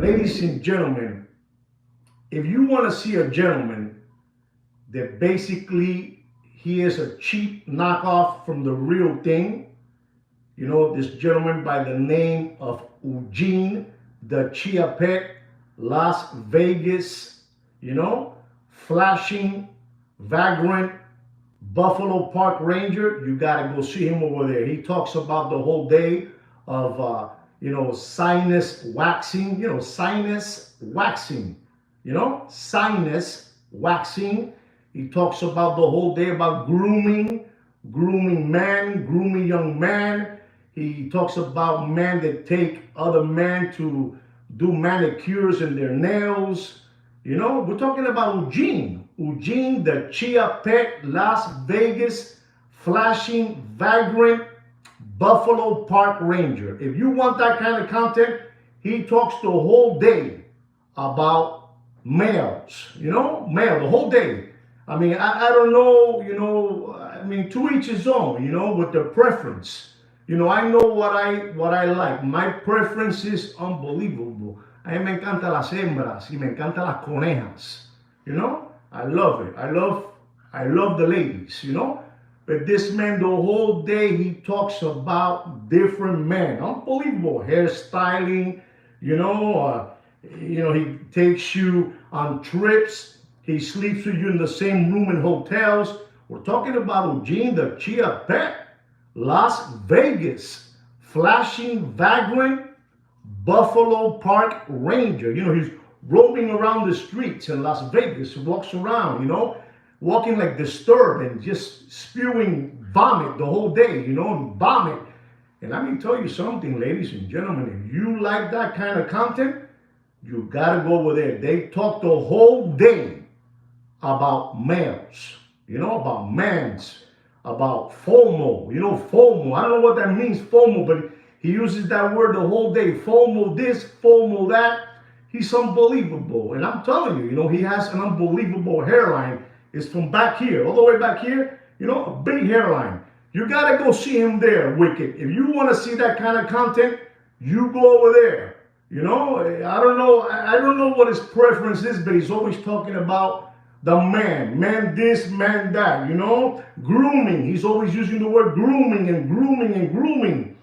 Ladies and gentlemen, if you want to see a gentleman that basically he is a cheap knockoff from the real thing, this gentleman by the name of Eugene the Chiapet, Las Vegas, flashing, vagrant, Buffalo Park Ranger, you got to go see him over there. He talks about the whole day of, sinus waxing, sinus waxing, sinus waxing. He talks about the whole day about grooming, grooming men, grooming young man. He talks about men that take other men to do manicures in their nails. We're talking about Eugene the Chiapet, Las Vegas, flashing, vagrant, Buffalo Park Ranger. If you want that kind of content, he talks the whole day about males, male, the whole day. I mean, I don't know, to each his own, with their preference. I know what I like. My preference is unbelievable. A mí me encantan las hembras y me encantan las conejas. I love it. I love the ladies, But this man, the whole day, he talks about different men. Unbelievable hairstyling, he takes you on trips. He sleeps with you in the same room in hotels. We're talking about Eugene the Chiapet, Las Vegas, flashing, vagrant, Buffalo Park Ranger. He's roaming around the streets in Las Vegas, walks around, walking like disturbed and just spewing vomit the whole day, and vomit. And let me tell you something, ladies and gentlemen, if you like that kind of content, you gotta go over there. They talk the whole day about males, about mans, about FOMO, FOMO. I don't know what that means, FOMO, but he uses that word the whole day. FOMO this, FOMO that. He's unbelievable. And I'm telling you, he has an unbelievable hairline. It's from back here, all the way back here, a big hairline. You got to go see him there, Wicked. If you want to see that kind of content, you go over there. I don't know what his preference is, but he's always talking about the man this, man that, grooming. He's always using the word grooming and grooming and grooming.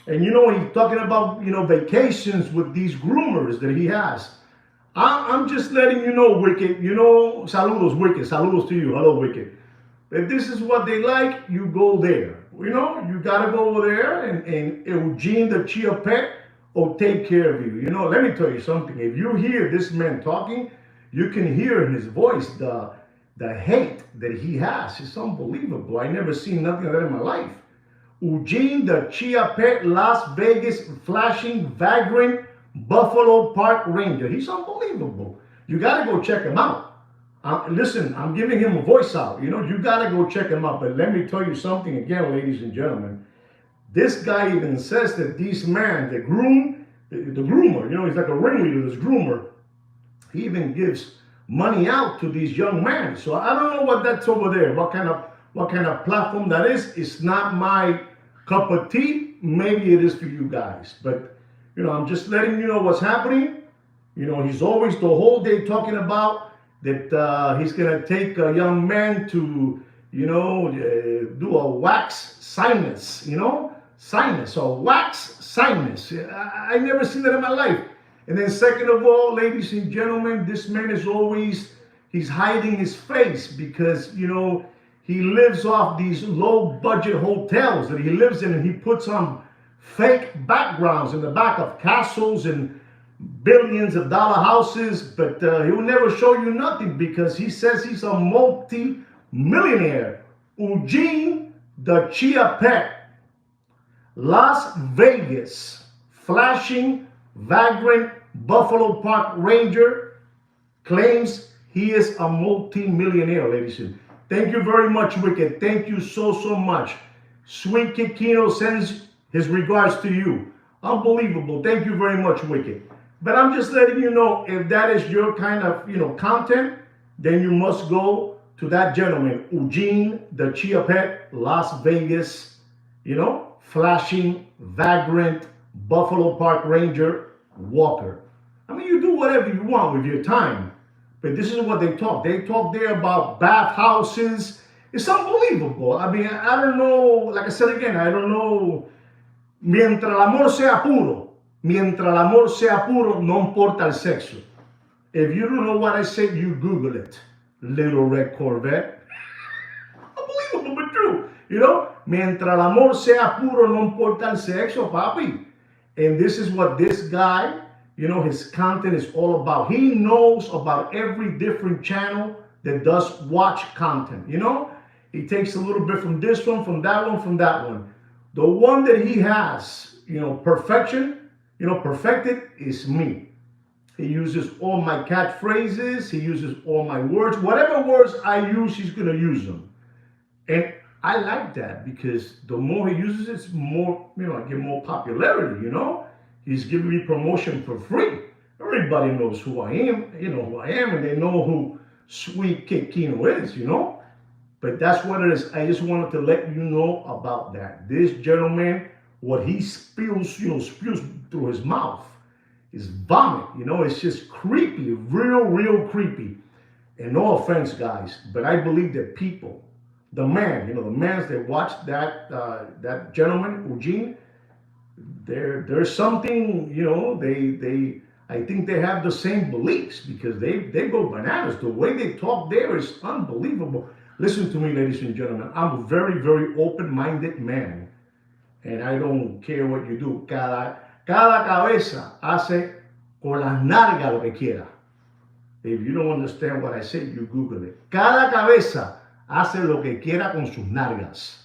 And he's talking about, vacations with these groomers that he has. I'm just letting you know, Wicked, saludos, Wicked, saludos to you. Hello, Wicked. If this is what they like, you go there. You got to go over there and Eugene the Chiapet will take care of you. Let me tell you something. If you hear this man talking, you can hear in his voice the hate that he has. It's unbelievable. I never seen nothing like that in my life. Eugene the Chiapet, Las Vegas, flashing, vagrant, Buffalo Park Ranger. He's unbelievable. You got to go check him out. Listen, I'm giving him a voice out. You got to go check him out. But let me tell you something again, ladies and gentlemen. This guy even says that these men, the groomer, he's like a ringleader, this groomer. He even gives money out to these young men. So I don't know what that's over there. What kind of platform that is. It's not my cup of tea. Maybe it is for you guys. But, I'm just letting you know what's happening. He's always the whole day talking about that he's going to take a young man to, do a wax sinus, sinus or wax sinus. I never seen that in my life. And then second of all, ladies and gentlemen, this man is he's hiding his face because, he lives off these low budget hotels that he lives in, and he puts on fake backgrounds in the back of castles and billions of dollar houses, but he will never show you nothing because he says he's a multi-millionaire. Eugene the Chiapet, Las Vegas, flashing, vagrant, Buffalo Park Ranger, claims he is a multi-millionaire, ladies and gentlemen. Thank you very much, Wicked. Thank you so much. Sweet Kikino sends his regards to you. Unbelievable. Thank you very much, Wicked. But I'm just letting you know, if that is your kind of, content, then you must go to that gentleman, Eugene the Chiapet, Las Vegas, flashing, vagrant, Buffalo Park Ranger, Walker. I mean, you whatever you want with your time. But this is what they talk. They talk there about bathhouses. It's unbelievable. I mean, I don't know, like I said again, I don't know. Mientras el amor sea puro, mientras el amor sea puro, no importa el sexo. If you don't know what I said, you Google it. Little red Corvette. Unbelievable, but true. You know, mientras el amor sea puro, no importa el sexo, papi. And this is what this guy, you know, his content is all about. He knows about every different channel that does watch content, you know. He takes a little bit from this one, from that one, from that one. The one that he has, you know, perfection, you know, perfected is me. He uses all my catchphrases. He uses all my words. Whatever words I use, he's going to use them. And I like that because the more he uses it, it's more, you know, I get more popularity, you know. He's giving me promotion for free. Everybody knows who I am, you know who I am, and they know who Sweet Kid Kino is, you know. But that's what it is. I just wanted to let you know about that. This gentleman, what he spews, you know, spews through his mouth is vomit. You know, it's just creepy, real creepy. And no offense, guys, but I believe that people, the man, you know, the mans that watched that gentleman, Eugene, there's something, you know, I think they have the same beliefs because they go bananas. The way they talk there is unbelievable. Listen to me, ladies and gentlemen. I'm a very open-minded man. And I don't care what you do. Cada cabeza hace con las nalgas lo que quiera. If you don't understand what I said, you Google it. Cada cabeza hace lo que quiera con sus nalgas.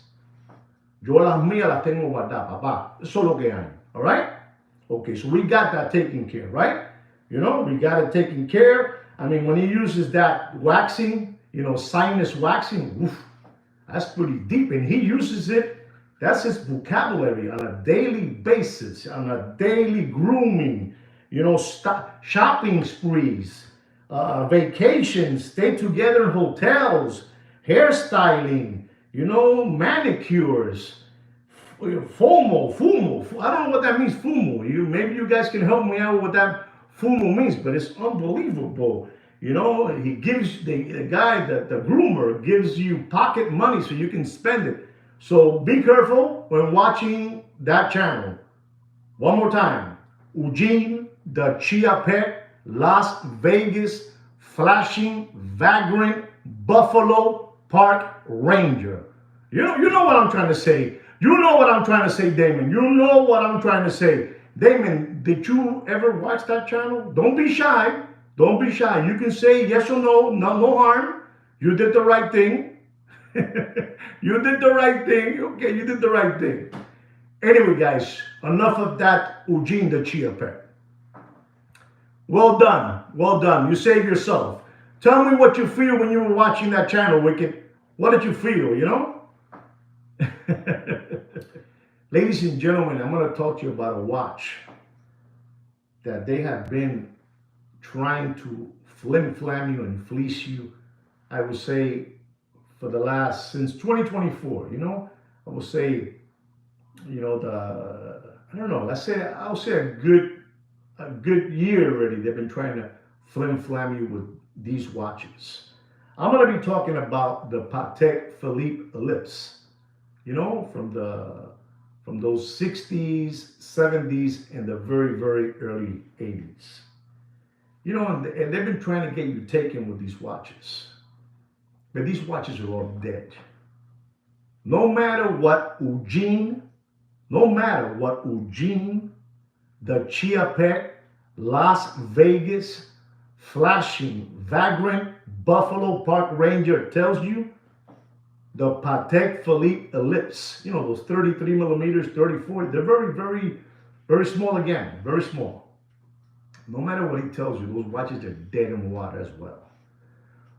Yo las mías las tengo guardadas, papá. Eso es lo que hay. All right? Okay, so we got that taken care, right? You know, we got it taken care. I mean, when he uses that waxing, you know, sinus waxing, oof, that's pretty deep. And he uses it, that's his vocabulary on a daily basis, on a daily grooming, you know, shopping sprees, vacations, stay together in hotels, hairstyling, you know, manicures, fumo. I don't know what that means, fumo. Maybe you guys can help me out with what that fumo means, but it's unbelievable. You know, he gives the groomer gives you pocket money so you can spend it. So be careful when watching that channel. One more time, Eugene the Chia Pet, Las Vegas, flashing, vagrant, Buffalo Park Ranger. You know what I'm trying to say. You know what I'm trying to say, Damon. You know what I'm trying to say. Damon, did you ever watch that channel? Don't be shy. Don't be shy. You can say yes or no. No harm. You did the right thing. You did the right thing. Okay, you did the right thing. Anyway, guys, enough of that Eugene the Chia Pet. Well done. Well done. You saved yourself. Tell me what you feel when you were watching that channel, Wicked. What did you feel, you know? Ladies and gentlemen, I'm going to talk to you about a watch that they have been trying to flim-flam you and fleece you, I would say, for the last, since 2024, you know? I would say, you know, I don't know, I'll say a good year already they've been trying to flim-flam you with these watches. I'm going to be talking about the Patek Philippe ellipse, you know, from those 60s, 70s, and the very early 80s. You know, and they've been trying to get you taken with these watches. But these watches are all dead. No matter what Eugene, the Chia Pet, Las Vegas, flashing, vagrant, Buffalo Park Ranger tells you, the Patek Philippe ellipse, you know, those 33 millimeters, 34, they're very small again, very small. No matter what he tells you, those watches are dead in the water as well.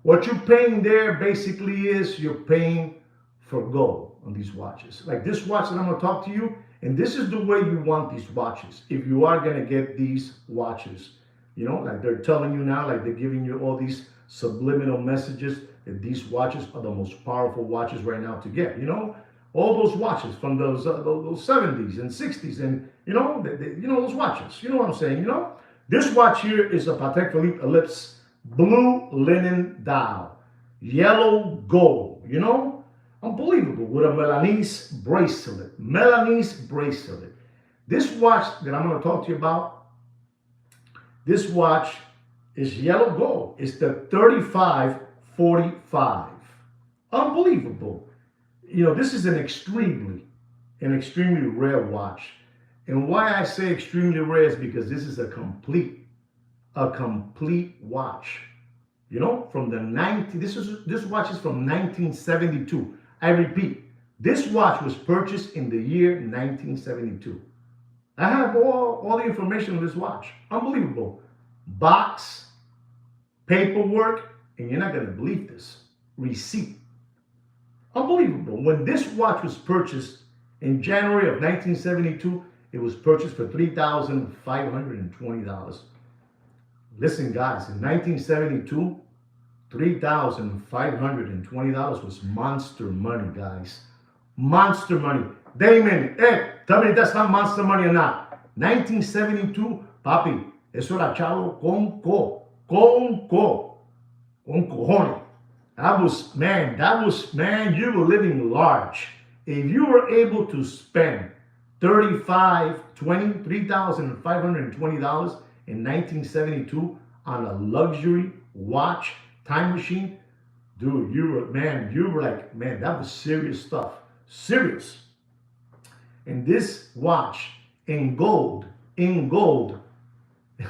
What you're paying there basically is you're paying for gold on these watches. Like this watch that I'm going to talk to you, and this is the way you want these watches. If you are going to get these watches, you know, like they're telling you now, like they're giving you all these subliminal messages that these watches are the most powerful watches right now to get, you know, all those watches from those 70s and 60s and, you know, those watches, you know what I'm saying, you know? This watch here is a Patek Philippe Ellipse blue linen dial, yellow gold, you know? Unbelievable, with a Milanese bracelet. Milanese bracelet. This watch that I'm going to talk to you about, this watch is yellow gold. It's the 3545. Unbelievable. You know, this is an extremely rare watch. And why I say extremely rare is because this is a complete watch. You know, from the this watch is from 1972. I repeat, this watch was purchased in the year 1972. I have all the information on this watch. Unbelievable. Box, paperwork, and you're not going to believe this, receipt. Unbelievable. When this watch was purchased in January of 1972, it was purchased for $3,520. Listen, guys, in 1972, $3,520 was monster money, guys. Monster money. Damon, tell me if that's not monster money or not. 1972, papi, eso era chavo con cojones. That was, man, you were living large. If you were able to spend $3,520 in 1972 on a luxury watch, time machine, dude, you were like, man, that was serious stuff. Serious. And this watch in gold,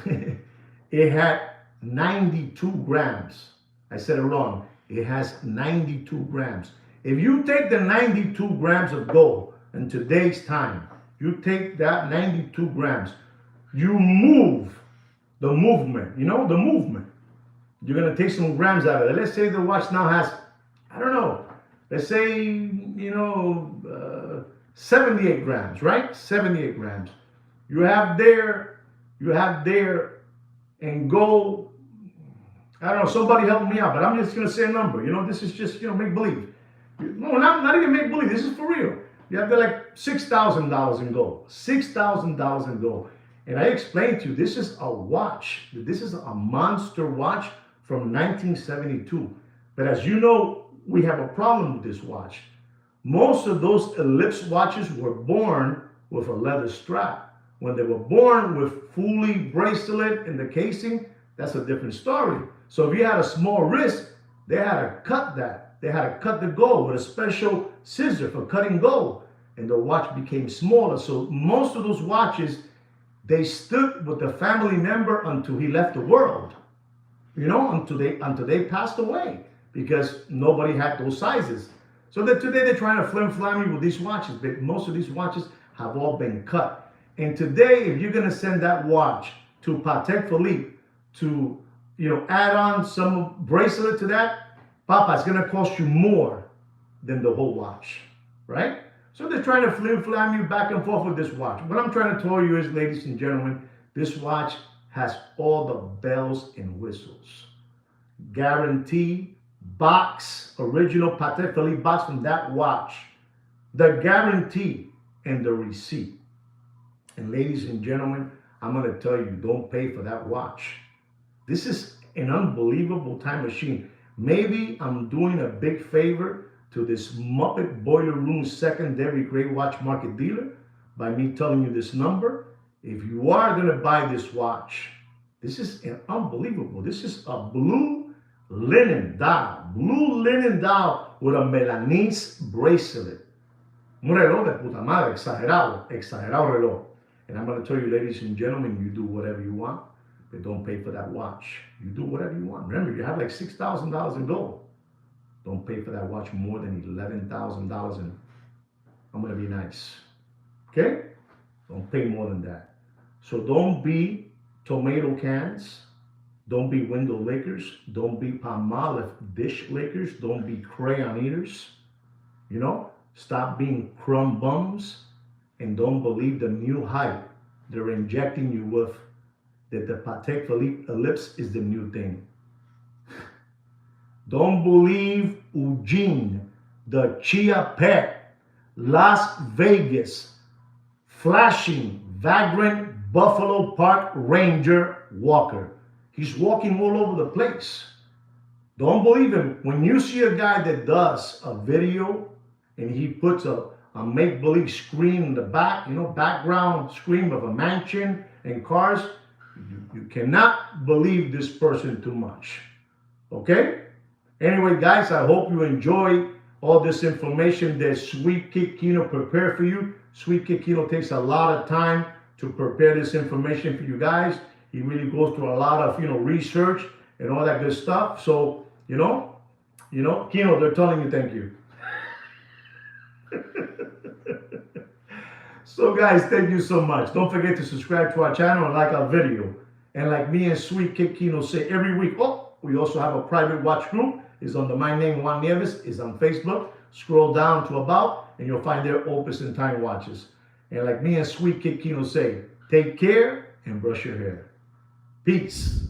it had 92 grams. I said it wrong. It has 92 grams. If you take the 92 grams of gold in today's time, you take that 92 grams, you move the movement, you know, the movement. You're going to take some grams out of it. Let's say the watch now has, I don't know, let's say, you know, 78 grams, right? 78 grams. You have there and gold. I don't know, somebody help me out, but I'm just going to say a number. You know, this is just, you know, make believe. No, not even make believe. This is for real. You have to like $6,000 in gold. $6,000 in gold. And I explained to you, this is a watch. This is a monster watch from 1972. But as you know, we have a problem with this watch. Most of those Ellipse watches were born with a leather strap. When they were born with fully bracelet in the casing, that's a different story. So if you had a small wrist, they had to cut that. They had to cut the gold with a special scissor for cutting gold. And the watch became smaller. So most of those watches, they stood with the family member until he left the world. You know, until they passed away, because nobody had those sizes. So that today they're trying to flim-flam you with these watches, but most of these watches have all been cut. And today, if you're going to send that watch to Patek Philippe to, you know, add on some bracelet to that, Papa, it's going to cost you more than the whole watch, right? So they're trying to flim-flam you back and forth with this watch. What I'm trying to tell you is, ladies and gentlemen, this watch has all the bells and whistles. Guarantee, box, original Patek Philippe box from that watch. The guarantee and the receipt. And ladies and gentlemen, I'm going to tell you, don't pay for that watch. This is an unbelievable time machine. Maybe I'm doing a big favor to this Muppet Boiler Room secondary grade watch market dealer by me telling you this number. If you are going to buy this watch, this is unbelievable. This is a blue linen dial with a Milanese bracelet. Un reloj de puta madre, exagerado reloj. And I'm going to tell you, ladies and gentlemen, you do whatever you want, but don't pay for that watch. You do whatever you want. Remember, you have like $6,000 in gold. Don't pay for that watch more than $11,000, and I'm going to be nice. Okay? Don't pay more than that. So don't be tomato cans. Don't be window lickers. Don't be Palmolive dish lickers. Don't be crayon eaters. You know? Stop being crumb bums. And don't believe the new hype they're injecting you with, that the Patek Philippe Ellipse is the new thing. Don't believe Eugene, the Chia Pet, Las Vegas, flashing, vagrant Buffalo Park Ranger walker. He's walking all over the place. Don't believe him. When you see a guy that does a video and he puts a make-believe screen in the back, background screen of a mansion and cars, you cannot believe this person too much. Okay? Anyway, guys, I hope you enjoy all this information that Sweet Kid Kino prepared for you. Sweet Kid Kino takes a lot of time to prepare this information for you guys. He really goes through a lot of, research and all that good stuff. So, Kino, they're telling you thank you. So, guys, thank you so much. Don't forget to subscribe to our channel and like our video. And like me and Sweet Kid Kino say every week, we also have a private watch group. It's under my name, Juan Nieves. It's on Facebook. Scroll down to about, and you'll find their opus and time watches. And like me and Sweet Kid Kino say, take care and brush your hair. Peace.